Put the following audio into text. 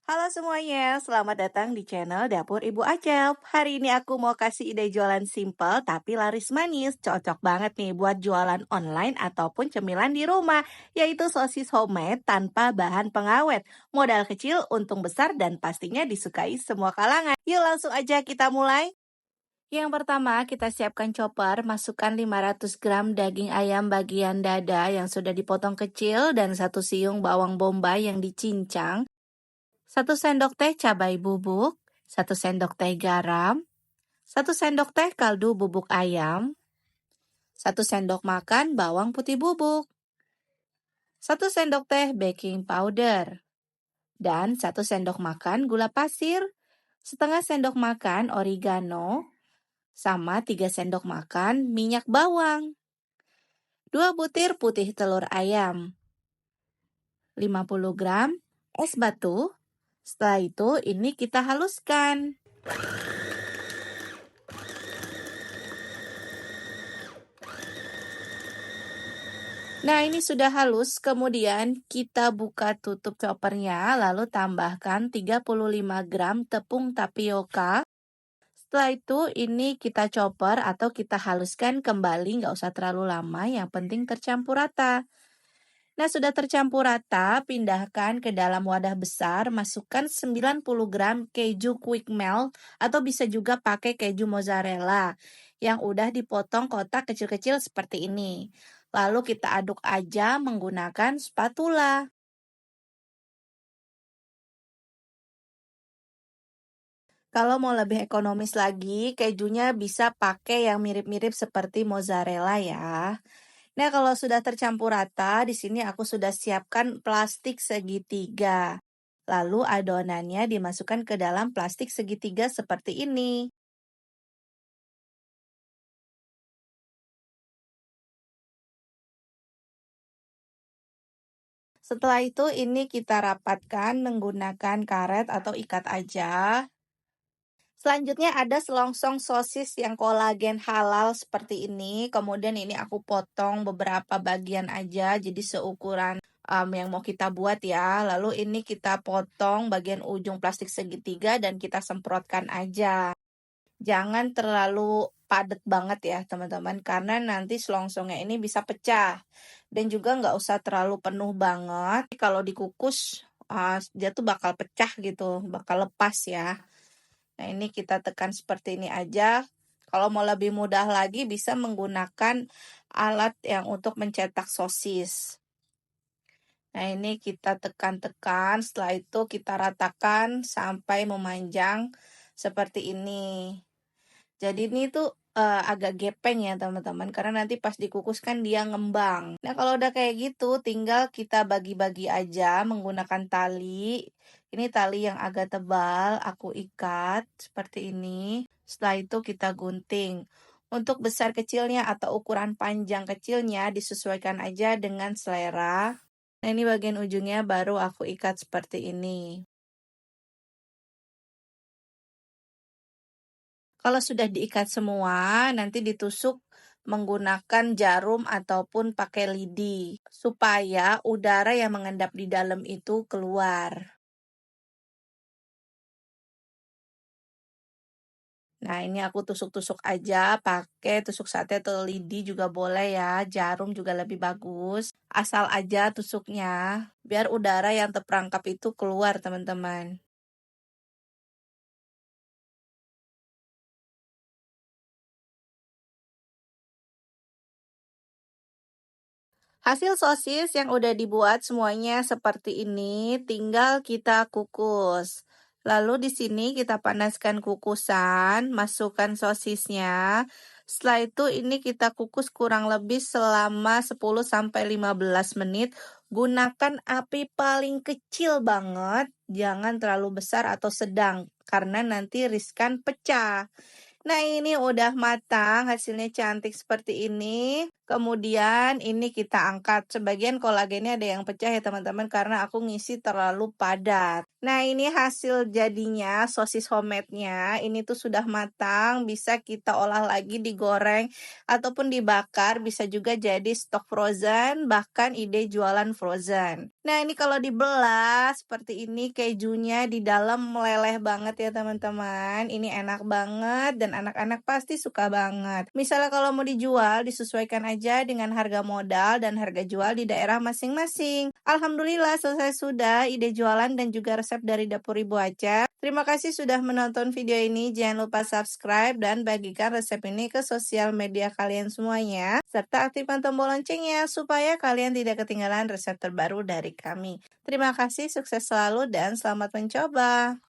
Halo semuanya, selamat datang di channel Dapur Ibu Acep. Hari ini aku mau kasih ide jualan simple tapi laris manis. Cocok banget nih buat jualan online ataupun cemilan di rumah, yaitu sosis homemade tanpa bahan pengawet. Modal kecil, untung besar dan pastinya disukai semua kalangan. Yuk langsung aja kita mulai. Yang pertama, kita siapkan chopper, masukkan 500 gram daging ayam bagian dada yang sudah dipotong kecil dan 1 siung bawang bombay yang dicincang. 1 sendok teh cabai bubuk, 1 sendok teh garam, 1 sendok teh kaldu bubuk ayam, 1 sendok makan bawang putih bubuk, 1 sendok teh baking powder, dan 1 sendok makan gula pasir, setengah sendok makan oregano, sama 3 sendok makan minyak bawang, 2 butir putih telur ayam, 50 gram es batu. Setelah itu ini kita haluskan. Nah, ini sudah halus, kemudian kita buka tutup choppernya, lalu tambahkan 35 gram tepung tapioka. Setelah itu, ini kita chopper atau kita haluskan kembali, nggak usah terlalu lama, yang penting tercampur rata. Nah, sudah tercampur rata, pindahkan ke dalam wadah besar, masukkan 90 gram keju quick melt, atau bisa juga pakai keju mozzarella, yang udah dipotong kotak kecil-kecil seperti ini. Lalu kita aduk aja menggunakan spatula. Kalau mau lebih ekonomis lagi, kejunya bisa pakai yang mirip-mirip seperti mozzarella ya. Nah, kalau sudah tercampur rata, di sini aku sudah siapkan plastik segitiga. Lalu adonannya dimasukkan ke dalam plastik segitiga seperti ini. Setelah itu ini kita rapatkan menggunakan karet atau ikat aja. Selanjutnya ada selongsong sosis yang kolagen halal seperti ini. Kemudian ini aku potong beberapa bagian aja jadi seukuran yang mau kita buat ya. Lalu ini kita potong bagian ujung plastik segitiga dan kita semprotkan aja. Jangan terlalu padat banget ya teman-teman karena nanti selongsongnya ini bisa pecah. Dan juga nggak usah terlalu penuh banget. Kalau dikukus dia tuh bakal pecah gitu, bakal lepas ya. Nah, ini kita tekan seperti ini aja. Kalau mau lebih mudah lagi bisa menggunakan alat yang untuk mencetak sosis. Nah, ini kita tekan-tekan, setelah itu kita ratakan sampai memanjang seperti ini. Jadi ini tuh agak gepeng ya teman-teman, karena nanti pas dikukus kan dia ngembang. Nah, kalau udah kayak gitu, tinggal kita bagi-bagi aja menggunakan tali. Ini tali yang agak tebal, aku ikat seperti ini. Setelah itu kita gunting. Untuk besar kecilnya atau ukuran panjang kecilnya disesuaikan aja dengan selera. Nah, ini bagian ujungnya baru aku ikat seperti ini. Kalau sudah diikat semua, nanti ditusuk menggunakan jarum ataupun pakai lidi, supaya udara yang mengendap di dalam itu keluar. Nah, ini aku tusuk-tusuk aja pakai tusuk sate atau lidi juga boleh ya, jarum juga lebih bagus. Asal aja tusuknya, biar udara yang terperangkap itu keluar, teman-teman. Hasil sosis yang udah dibuat semuanya seperti ini, tinggal kita kukus. Lalu di sini kita panaskan kukusan, masukkan sosisnya. Setelah itu ini kita kukus kurang lebih selama 10 sampai 15 menit. Gunakan api paling kecil banget, jangan terlalu besar atau sedang karena nanti riskan pecah. Nah, ini udah matang, hasilnya cantik seperti ini. Kemudian ini kita angkat, sebagian kolagennya ada yang pecah ya teman-teman karena aku ngisi terlalu padat. Nah ini hasil jadinya sosis homemade-nya, ini tuh sudah matang, bisa kita olah lagi digoreng ataupun dibakar, bisa juga jadi stok frozen, bahkan ide jualan frozen. Nah ini kalau dibelah seperti ini kejunya di dalam meleleh banget ya teman-teman, ini enak banget dan anak-anak pasti suka banget. Misalnya kalau mau dijual, disesuaikan aja dengan harga modal dan harga jual di daerah masing-masing. Alhamdulillah selesai sudah ide jualan dan juga resep dari Dapur Ibu Aca. Terima kasih sudah menonton video ini. Jangan lupa subscribe dan bagikan resep ini ke sosial media kalian semuanya. Serta aktifkan tombol loncengnya supaya kalian tidak ketinggalan resep terbaru dari kami. Terima kasih, sukses selalu dan selamat mencoba.